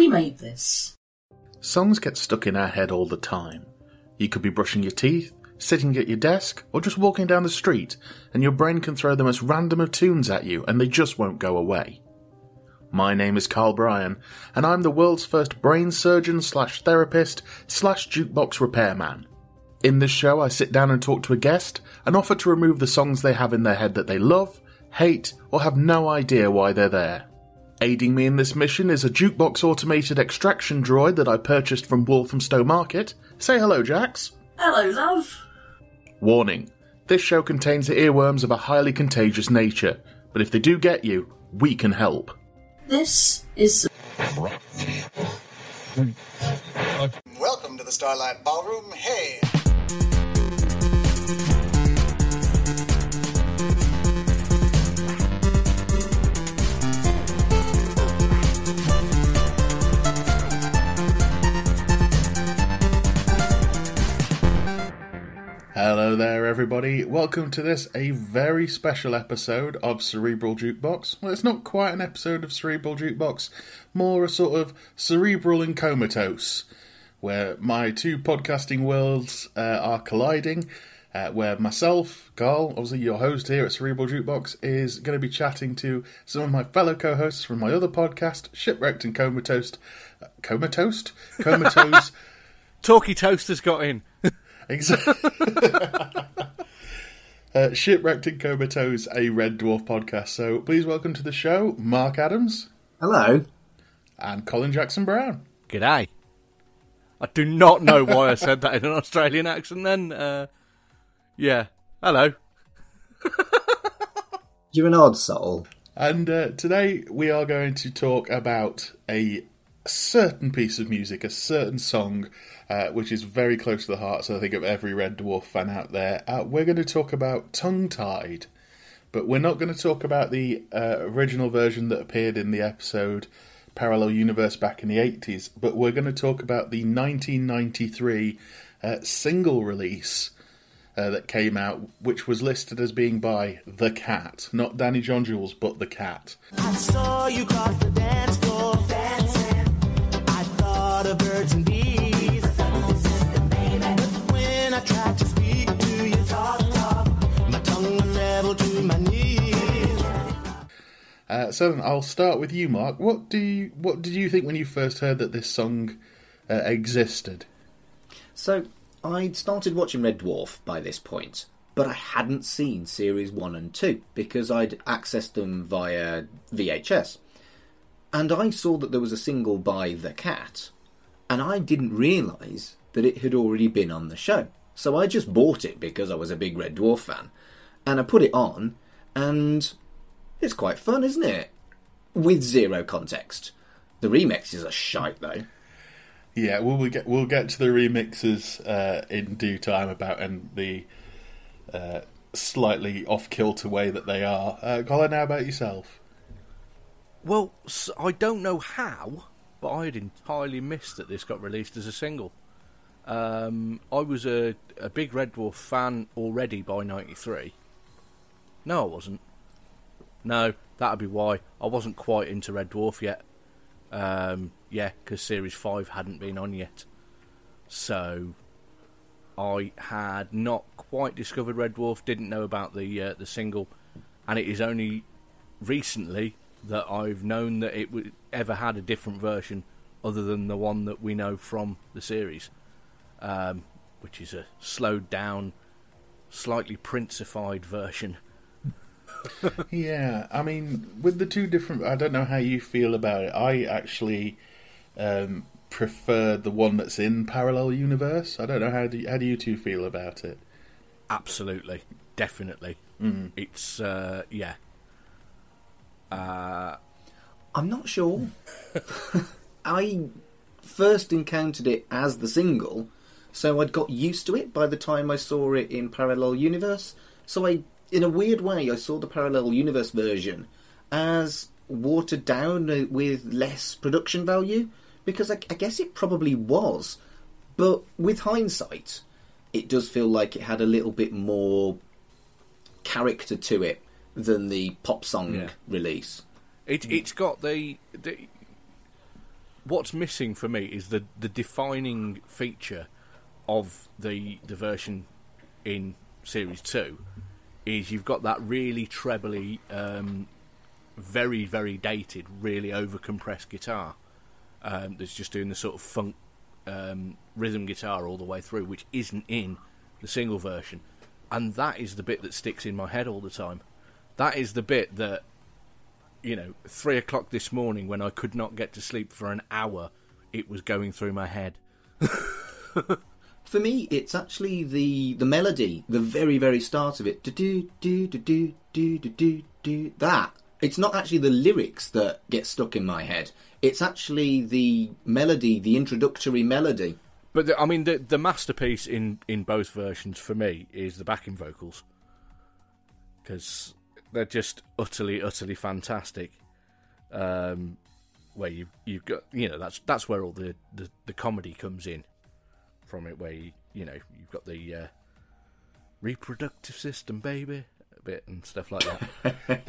we made this. Songs get stuck in our head all the time. You could be brushing your teeth, sitting at your desk, or just walking down the street, and your brain can throw the most random of tunes at you and they just won't go away. My name is Bryan, and I'm the world's first brain surgeon / therapist / jukebox repairman. In this show I sit down and talk to a guest and offer to remove the songs they have in their head that they love, hate, or have no idea why they're there. Aiding me in this mission is a Jukebox Automation Xtraction droid that I purchased from Walthamstow Market. Say hello, J.A.X. Hello, love. Warning, this show contains earworms of a highly contagious nature, but if they do get you, we can help. This is... Welcome to the Starlight Ballroom. Hey! Hello there, everybody. Welcome to this, a very special episode of Cerebral Jukebox. Well, it's not quite an episode of Cerebral Jukebox, more a sort of Cerebral and Comatose, where my two podcasting worlds are colliding, where myself, Carl, obviously your host here at Cerebral Jukebox, is going to be chatting to some of my fellow co-hosts from my other podcast, Shipwrecked and Comatose. Comatose? Talkie Toast has got in. Exactly. Shipwrecked and Comatose, a Red Dwarf podcast. So please welcome to the show, Mark Adams. Hello. And Colin Jackson Brown. G'day. I do not know why I said that in an Australian accent then. Yeah. Hello. You're an odd soul. And today we are going to talk about a certain piece of music, a certain song, which is very close to the hearts, I think, of every Red Dwarf fan out there. We're going to talk about Tongue-Tied, but we're not going to talk about the original version that appeared in the episode Parallel Universe back in the 80s, but we're going to talk about the 1993 single release that came out, which was listed as being by The Cat. Not Danny John Jules, but The Cat. I saw you cross the dance floor dancing. I thought of birds and bees. But when I tried to speak to you, talk, my tongue was level to my knees. So then I'll start with you, Mark. What did you think when you first heard that this song existed? So, I'd started watching Red Dwarf by this point, but I hadn't seen Series 1 and 2 because I'd accessed them via VHS. And I saw that there was a single by The Cat, and I didn't realise that it had already been on the show. So I just bought it because I was a big Red Dwarf fan, and I put it on, and it's quite fun, isn't it? With zero context. The remixes are shite, though. Yeah, we'll get to the remixes in due time and the slightly off-kilter way that they are. Colin, how about yourself? Well, I don't know how, but I had entirely missed that this got released as a single. I was a big Red Dwarf fan already by 93. No, I wasn't. No, that'd be why. I wasn't quite into Red Dwarf yet. Yeah, because Series 5 hadn't been on yet. So I had not quite discovered Red Dwarf, didn't know about the single, and it is only recently that I've known that it ever had a different version other than the one that we know from the series, which is a slowed down, slightly Prince-ified version. Yeah, I mean, with the two different... I don't know how you feel about it. I actually prefer the one that's in Parallel Universe. I don't know, how do you two feel about it? Absolutely. Definitely. It's, yeah. I'm not sure. I first encountered it as the single, so I'd got used to it by the time I saw it in Parallel Universe. So in a weird way, I saw the Parallel Universe version as watered down with less production value, because I guess it probably was. But with hindsight, it does feel like it had a little bit more character to it than the pop song release. It's got the what's missing for me is the defining feature of the version in Series 2 is you've got that really trebly, very, very dated, really over-compressed guitar that's just doing the sort of funk rhythm guitar all the way through, which isn't in the single version. And that is the bit that sticks in my head all the time. That is the bit that, 3 o'clock this morning when I could not get to sleep for an hour, it was going through my head. For me, it's actually the melody, the very, very start of it. Do-do-do-do-do-do-do-do. That. It's not actually the lyrics that get stuck in my head. It's actually the melody, the introductory melody. But, the masterpiece in both versions, for me, is the backing vocals. Because they're just utterly, utterly fantastic. Where you've got, that's where all the comedy comes in from it, where you've got the reproductive system, baby, a bit and stuff like that.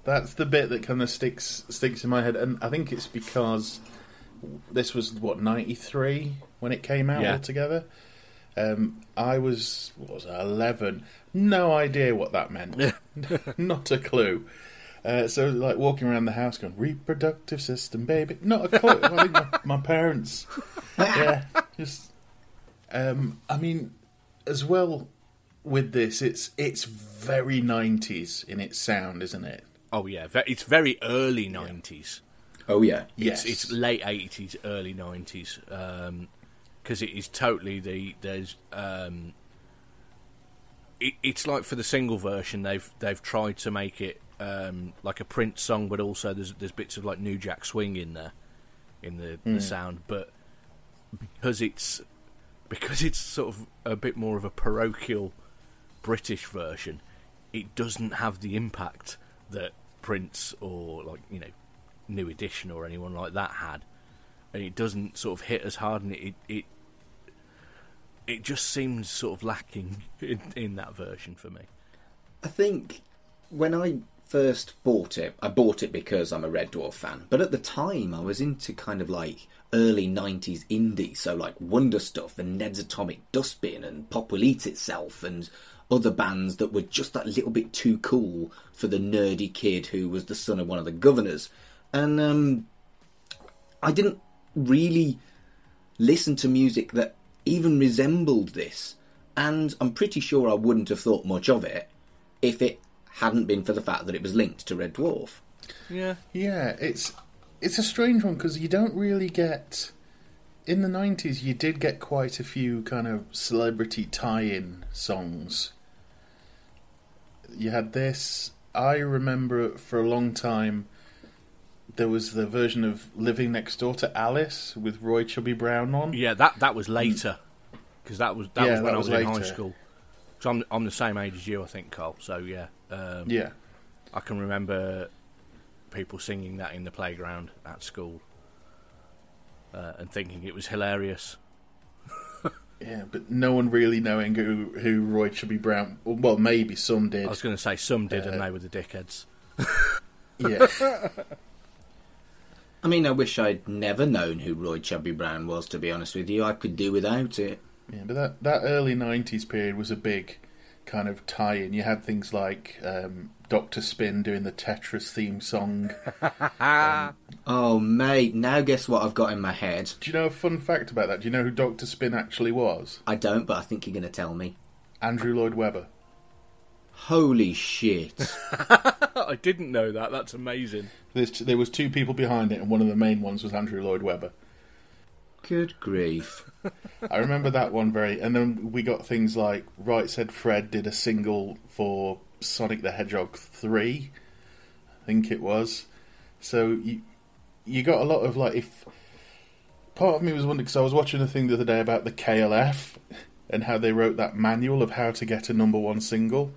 That's the bit that kind of sticks in my head, and I think it's because this was 93 when it came out altogether. I was 11, no idea what that meant, not a clue. So like walking around the house going reproductive system, baby, not a clue. I think my parents, just. As well with this, it's very 90s in its sound, isn't it? Oh yeah, it's very early 90s. Oh yeah, yes, it's late 80s, early 90s. Because it is totally it's like for the single version they've tried to make it like a Prince song, but also there's bits of like New Jack Swing in there in the sound, but because it's sort of a bit more of a parochial British version, it doesn't have the impact that Prince or New Edition or anyone like that had, and it doesn't sort of hit as hard, and it just seems sort of lacking in that version for me. I think when I first bought it, I bought it because I'm a Red Dwarf fan, but at the time I was into kind of like early 90s indie, so like Wonder Stuff and Ned's Atomic Dustbin and Pop Will Eat Itself and other bands that were just that little bit too cool for the nerdy kid who was the son of one of the governors. And I didn't really listen to music that even resembled this, and I'm pretty sure I wouldn't have thought much of it if it hadn't been for the fact that it was linked to Red Dwarf. Yeah, it's a strange one because you don't really get... In the 90s, you did get quite a few kind of celebrity tie-in songs. You had this. I remember for a long time there was the version of Living Next Door to Alice with Roy Chubby Brown on. Yeah, that was later, because that was when I was in high school. So I'm the same age as you, I think, Carl. So yeah, I can remember people singing that in the playground at school and thinking it was hilarious. Yeah, but no one really knowing who Roy Chubby Brown... Well, maybe some did. I was going to say some did, and they were the dickheads. Yeah. I mean, I wish I'd never known who Roy Chubby Brown was, to be honest with you. I could do without it. Yeah, but that early 90s period was a big kind of tie-in. You had things like Dr. Spin doing the Tetris theme song. Oh, mate, now guess what I've got in my head? Do you know a fun fact about that? Do you know who Dr. Spin actually was? I don't, but I think you're going to tell me. Andrew Lloyd Webber. Holy shit. I didn't know that. That's amazing. There was two people behind it, and one of the main ones was Andrew Lloyd Webber. Good grief. I remember that one very... And then we got things like Right Said Fred did a single for Sonic the Hedgehog 3, I think it was. So you got a lot of, like... If part of me was wondering, because I was watching a thing the other day about the KLF and how they wrote that manual of how to get a number one single.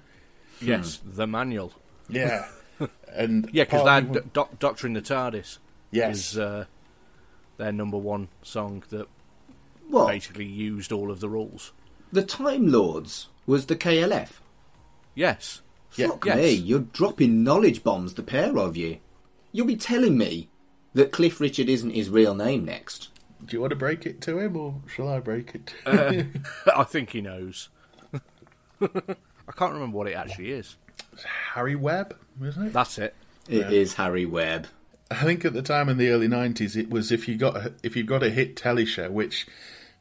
Yes, the manual. Yeah. And yeah, because they had Doctor in the TARDIS. Yes. Is their number one song that basically used all of the rules. The Time Lords was the KLF? Yes. Fuck me, you're dropping knowledge bombs, the pair of you. You'll be telling me that Cliff Richard isn't his real name next. Do you want to break it to him, or shall I break it to him? I think he knows. I can't remember what it actually is. It's Harry Webb, isn't it? That's it. It is Harry Webb. I think at the time in the early 90s, it was if you got a hit telly show, which,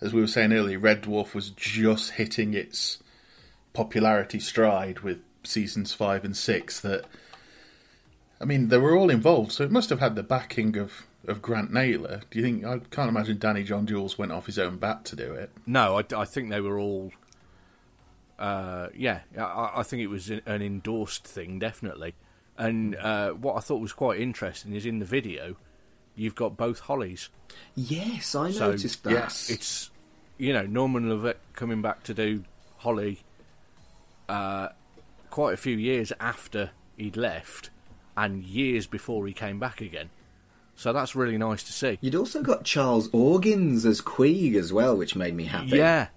as we were saying earlier, Red Dwarf was just hitting its popularity stride with seasons 5 and 6. That, I mean, they were all involved, so it must have had the backing of Grant Naylor. Do you think? I can't imagine Danny John Jules went off his own bat to do it. No, I think they were all. I think it was an endorsed thing, definitely. And what I thought was quite interesting is in the video, you've got both Hollies. Yes, I noticed that. Yes. It's, Norman Lovett coming back to do Holly quite a few years after he'd left and years before he came back again. So that's really nice to see. You'd also got Charles Organs as Queeg as well, which made me happy. Yeah.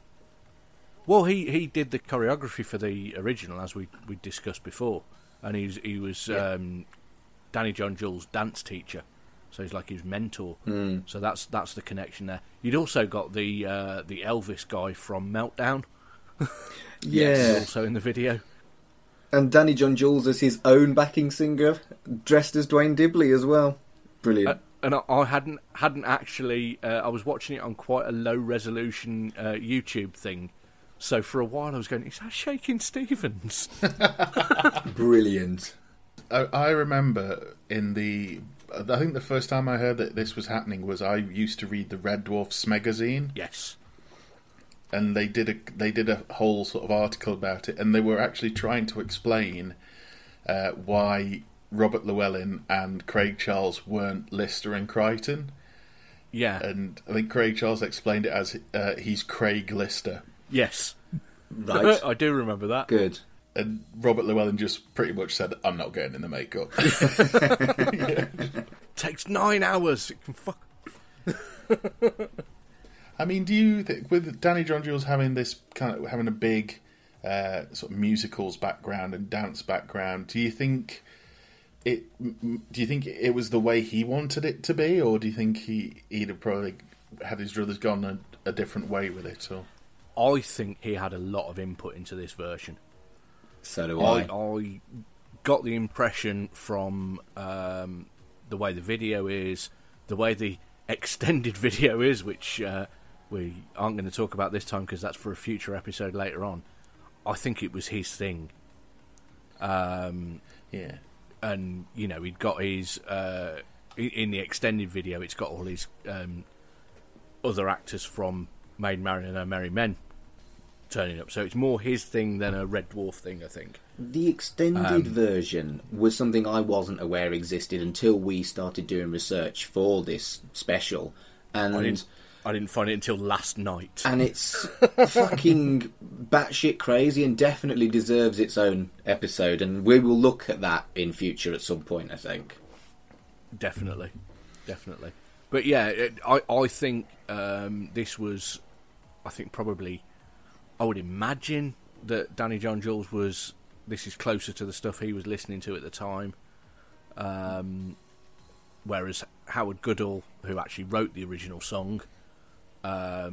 Well, he did the choreography for the original, as we discussed before. And he was Danny John Jules' dance teacher, so he's like his mentor. So that's the connection there. You'd also got the Elvis guy from Meltdown. Yeah, also in the video. And Danny John Jules as his own backing singer, dressed as Dwayne Dibley as well. Brilliant. And I hadn't actually. I was watching it on quite a low resolution YouTube thing. So for a while I was going, is that Shakin' Stevens? Brilliant. I remember I think the first time I heard that this was happening was I used to read the Red Dwarfs magazine. Yes. And they did a whole sort of article about it, and they were actually trying to explain why Robert Llewellyn and Craig Charles weren't Lister and Crichton. Yeah. And I think Craig Charles explained it as he's Craig Lister. Yes. Right. I do remember that. Good. And Robert Llewellyn just pretty much said, I'm not getting in the makeup. Takes 9 hours. It can I mean, do you think, with Danny John Jules having a big sort of musicals background and dance background, do you think it was the way he wanted it to be, or do you think he'd have probably had his druthers gone a different way with it? Or I think he had a lot of input into this version. So do I. I got the impression from the way the video is, the way the extended video is, which we aren't going to talk about this time because that's for a future episode later on. I think it was his thing. yeah. And, he'd got his... in the extended video, it's got all his other actors from Maid Marian and Her Merry Men turning up. So it's more his thing than a Red Dwarf thing, I think. The extended version was something I wasn't aware existed until we started doing research for this special. And I didn't find it until last night. And it's fucking batshit crazy and definitely deserves its own episode. And we will look at that in future at some point, I think. Definitely. But yeah, I think this was... I think probably... I would imagine that Danny John Jules was... This is closer to the stuff he was listening to at the time. Whereas Howard Goodall, who actually wrote the original song... I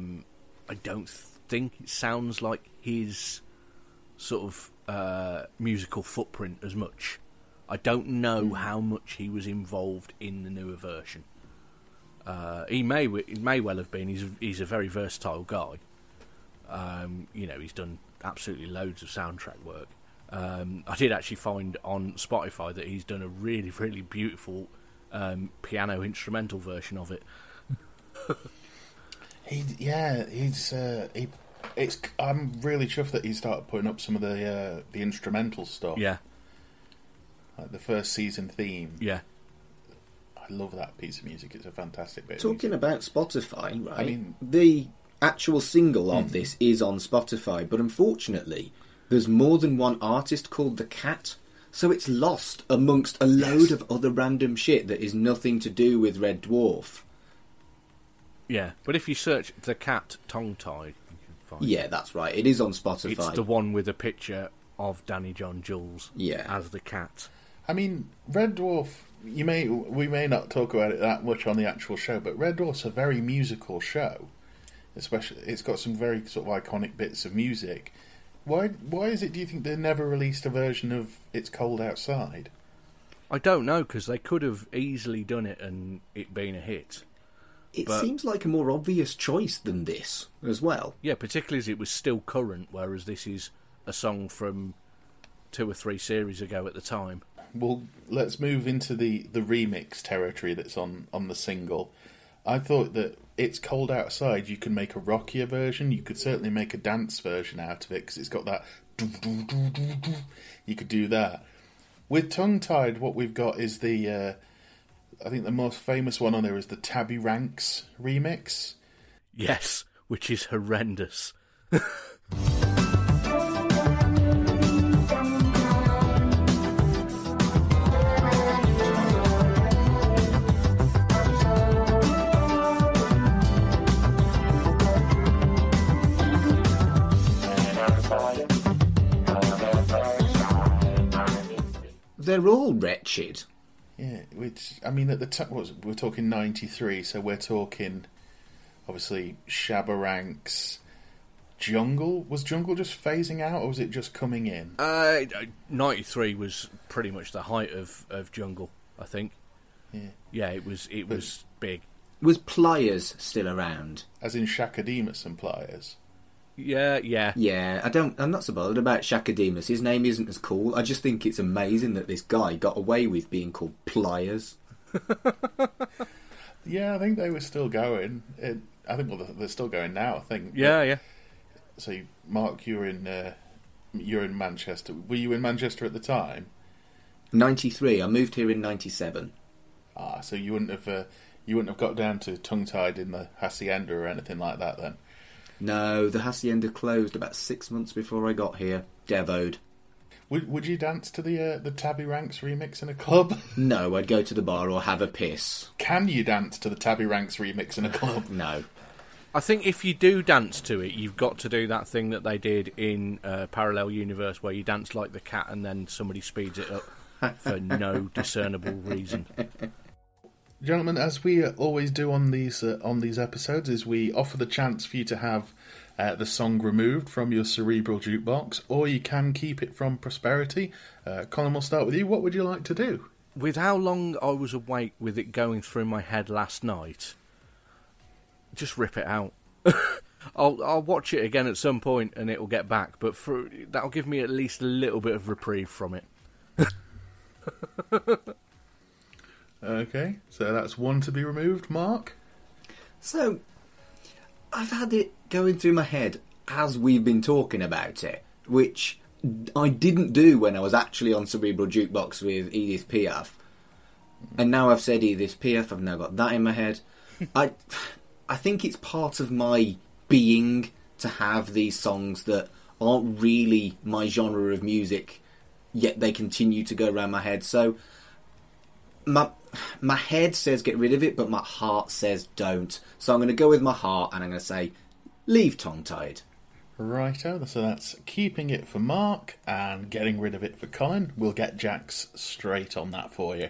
don't think it sounds like his sort of musical footprint as much. I don't know how much he was involved in the newer version. He may well have been. He's a very versatile guy. He's done absolutely loads of soundtrack work. I did actually find on Spotify that he's done a really, really beautiful piano instrumental version of it. I'm really chuffed that he started putting up some of the instrumental stuff. Yeah, like the first season theme. Yeah, I love that piece of music. It's a fantastic bit. Talking about Spotify, right? I mean, the actual single of this is on Spotify, but unfortunately, there's more than one artist called The Cat, so it's lost amongst a load of other random shit that is nothing to do with Red Dwarf. Yeah, but if you search The Cat Tongue Tied, you can find Yeah, that's right. It is on Spotify. It's the one with a picture of Danny John Jules Yeah. as the cat. I mean, Red Dwarf, we may not talk about it that much on the actual show, but Red Dwarf's a very musical show. Especially, it's got some very sort of iconic bits of music. Why is it, do you think, they never released a version of It's Cold Outside? I don't know, because they could have easily done it and it been a hit. It seems like a more obvious choice than this, as well. Yeah, particularly as it was still current, whereas this is a song from 2 or 3 series ago at the time. Well, let's move into the remix territory that's on the single. I thought that It's Cold Outside, you can make a rockier version. You could certainly make a dance version out of it, because it's got that... You could do that. With Tongue Tied, what we've got is the... I think the most famous one on there is the Tabby Ranks remix. Yes, which is horrendous. They're all wretched. Yeah, which, I mean, at the time, we're talking 93, so we're talking, obviously, Shabba Ranks, Jungle. Was Jungle just phasing out, or was it just coming in? 93 was pretty much the height of Jungle, I think. Yeah. Yeah, it was big. Was Pliers still around? As in Shakademus and Pliers. Yeah. Yeah, I'm not so bothered about Shakademus. His name isn't as cool. I just think it's amazing that this guy got away with being called Pliers. Yeah, I think they were still going. I think they're still going now, I think. Yeah. So, Mark, you're in Manchester. Were you in Manchester at the time? 93. I moved here in 97. Ah, so you wouldn't have got down to Tongue Tied in the Hacienda or anything like that then? No, the Hacienda closed about 6 months before I got here. Devoed. Would you dance to the Tabby Ranks remix in a club? No, I'd go to the bar or have a piss. Can you dance to the Tabby Ranks remix in a club? No. I think if you do dance to it, you've got to do that thing that they did in Parallel Universe, where you dance like the cat and then somebody speeds it up for no discernible reason. Gentlemen, as we always do on these episodes, is we offer the chance for you to have the song removed from your Cerebral Jukebox, or you can keep it from Prosperity. Colin, we'll start with you. What would you like to do? With how long I was awake with it going through my head last night, just rip it out. I'll watch it again at some point and it'll get back, but that'll give me at least a little bit of reprieve from it. Okay, so that's one to be removed. Mark? So, I've had it going through my head as we've been talking about it, which I didn't do when I was actually on Cerebral Jukebox with Edith Piaf. And now I've said Edith Piaf, I've now got that in my head. I think it's part of my being to have these songs that aren't really my genre of music, yet they continue to go around my head. So, my head says get rid of it, but my heart says don't. So I'm going to go with my heart, and I'm going to say leave Tongue Tied. Righto, so that's keeping it for Mark and getting rid of it for Colin. We'll get J.A.X straight on that for you.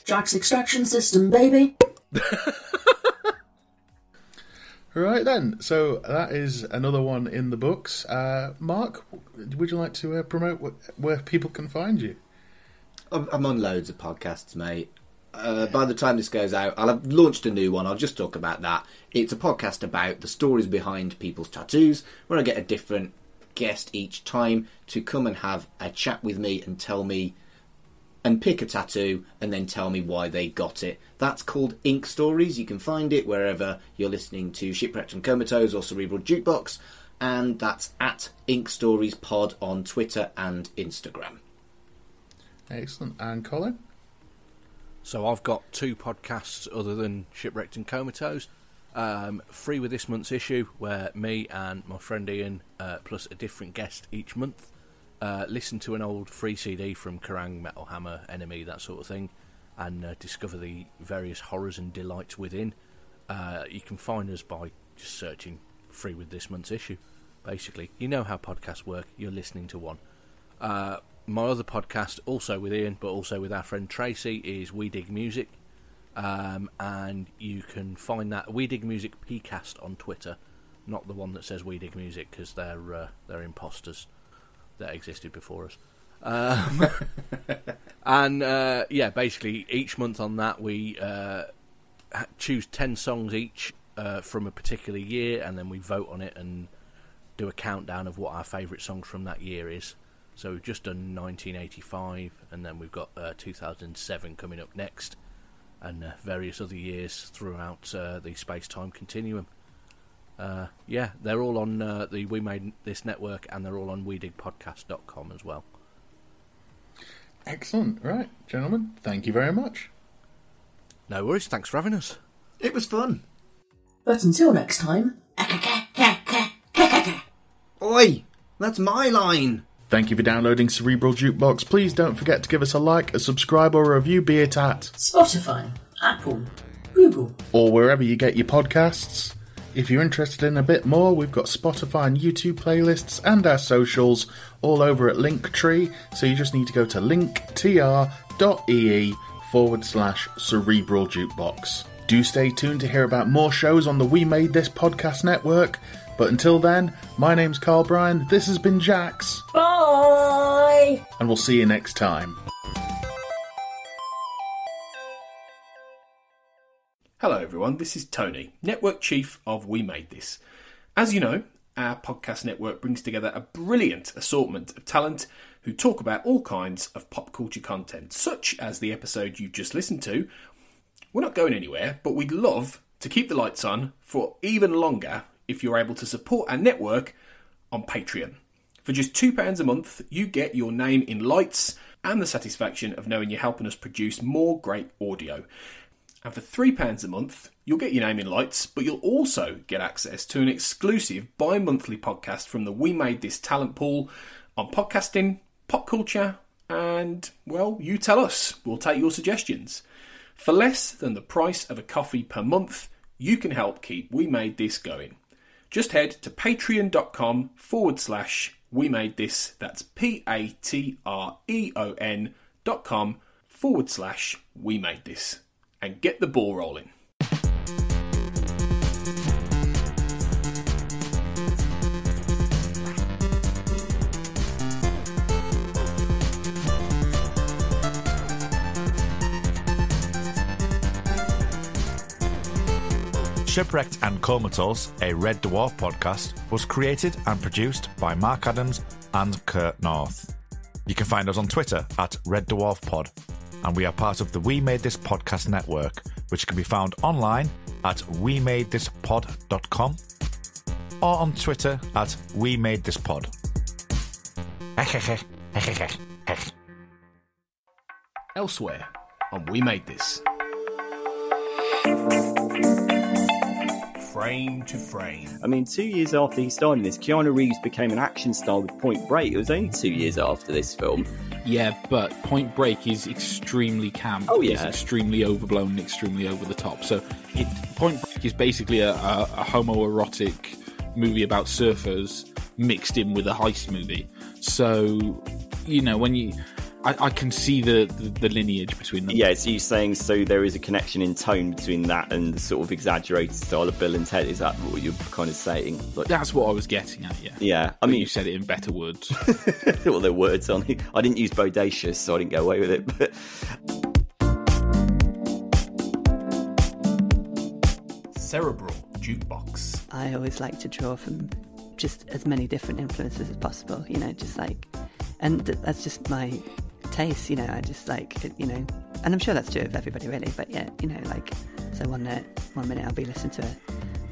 J.A.X extraction system, baby. Right then, so that is another one in the books. Mark, would you like to promote where people can find you? I'm on loads of podcasts, mate. By the time this goes out, I'll have launched a new one. I'll just talk about that. It's a podcast about the stories behind people's tattoos, where I get a different guest each time to come and have a chat with me and tell me and pick a tattoo and then tell me why they got it. That's called Ink Stories. You can find it wherever you're listening to Shipwrecked and Comatose or Cerebral Jukebox, and that's at Ink Stories Pod on Twitter and Instagram. Excellent. And Colin? So I've got 2 podcasts other than Shipwrecked and Comatose. Free with this month's issue, where me and my friend Ian, plus a different guest each month, listen to an old free CD from Kerrang, Metal Hammer, Enemy, that sort of thing, and discover the various horrors and delights within. You can find us by just searching free with this month's issue, basically. You know how podcasts work. You're listening to one. My other podcast, also with Ian, but also with our friend Tracy, is We Dig Music. And you can find that We Dig Music PCast on Twitter, not the one that says We Dig Music, because they're imposters that existed before us. And basically each month on that we choose 10 songs each from a particular year, and then we vote on it and do a countdown of what our favourite songs from that year is. So we've just done 1985, and then we've got 2007 coming up next, and various other years throughout the space-time continuum. They're all on the We Made This network, and they're all on wedigpodcast.com as well. Excellent. Right, gentlemen, thank you very much. No worries, thanks for having us. It was fun. But until next time... Oi! That's my line! Thank you for downloading Cerebral Jukebox. Please don't forget to give us a like, a subscribe, or a review, be it at Spotify, Apple, Google, or wherever you get your podcasts. If you're interested in a bit more, we've got Spotify and YouTube playlists and our socials all over at Linktree, so you just need to go to linktr.ee/Cerebral Jukebox. Do stay tuned to hear about more shows on the We Made This podcast network, but until then, my name's Carl Bryan, this has been J.A.X. Bye! And we'll see you next time. Hello everyone, this is Tony, Network Chief of We Made This. As you know, our podcast network brings together a brilliant assortment of talent who talk about all kinds of pop culture content, such as the episode you just listened to. We're not going anywhere, but we'd love to keep the lights on for even longer if you're able to support our network on Patreon. For just £2 a month, you get your name in lights and the satisfaction of knowing you're helping us produce more great audio. And for £3 a month, you'll get your name in lights, but you'll also get access to an exclusive bi-monthly podcast from the We Made This talent pool on podcasting, pop culture, and, well, you tell us. We'll take your suggestions. For less than the price of a coffee per month, you can help keep We Made This going. Just head to patreon.com/We Made This. That's patreon.com/We Made This. And get the ball rolling. Shipwrecked and Comatose, a Red Dwarf podcast, was created and produced by Mark Adams and Kurt North. You can find us on Twitter at Red Dwarf Pod, and we are part of the We Made This podcast network, which can be found online at wemadethispod.com or on Twitter at wemadethispod. Elsewhere on We Made This. Frame to frame. I mean, 2 years after he started this, Keanu Reeves became an action star with Point Break. It was only 2 years after this film. Yeah, but Point Break is extremely camp. Oh, yeah. It's extremely overblown and extremely over the top. So Point Break is basically a homoerotic movie about surfers mixed in with a heist movie. So, you know, when you... I can see the lineage between them. Yeah, so you're saying so there is a connection in tone between that and the sort of exaggerated style of Bill and Ted. Is that what you're kind of saying? Like, that's what I was getting at, yeah. Yeah, I mean, you said it in better words. Well, their words on it. I didn't use bodacious, so I didn't get away with it. But Cerebral Jukebox. I always like to draw from just as many different influences as possible, you know, just like, and that's just my taste, you know. I just like, you know, and I'm sure that's true of everybody really, but yeah, you know, like, so one minute I'll be listening to an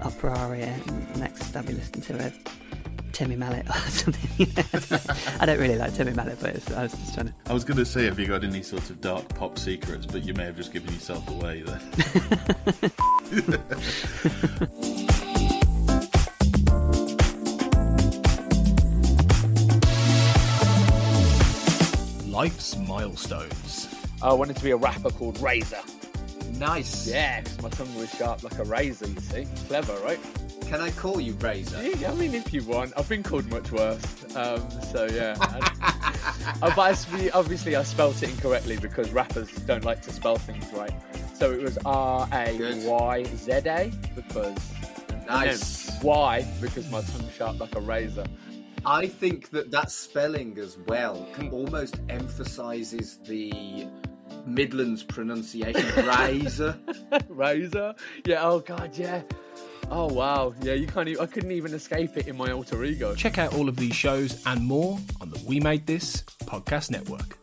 opera aria, and next I'll be listening to a Timmy Mallet or something, you know? I don't really like Timmy Mallet, but I was just trying to... I was going to say, have you got any sort of dark pop secrets, but you may have just given yourself away there. Life's milestones. I wanted to be a rapper called Razor. Nice. Yeah, 'cause my tongue was sharp like a razor, you see. Clever, right? Can I call you Razor? Yeah, I mean, if you want. I've been called much worse. So, yeah. But obviously, I spelt it incorrectly because rappers don't like to spell things right. So it was R-A-Y-Z-A because... Nice. Y because my tongue's sharp like a razor. I think that spelling as well almost emphasises the Midlands pronunciation. Razor. Razor? Yeah, oh God, yeah. Oh wow, yeah, I couldn't even escape it in my alter ego. Check out all of these shows and more on the We Made This podcast network.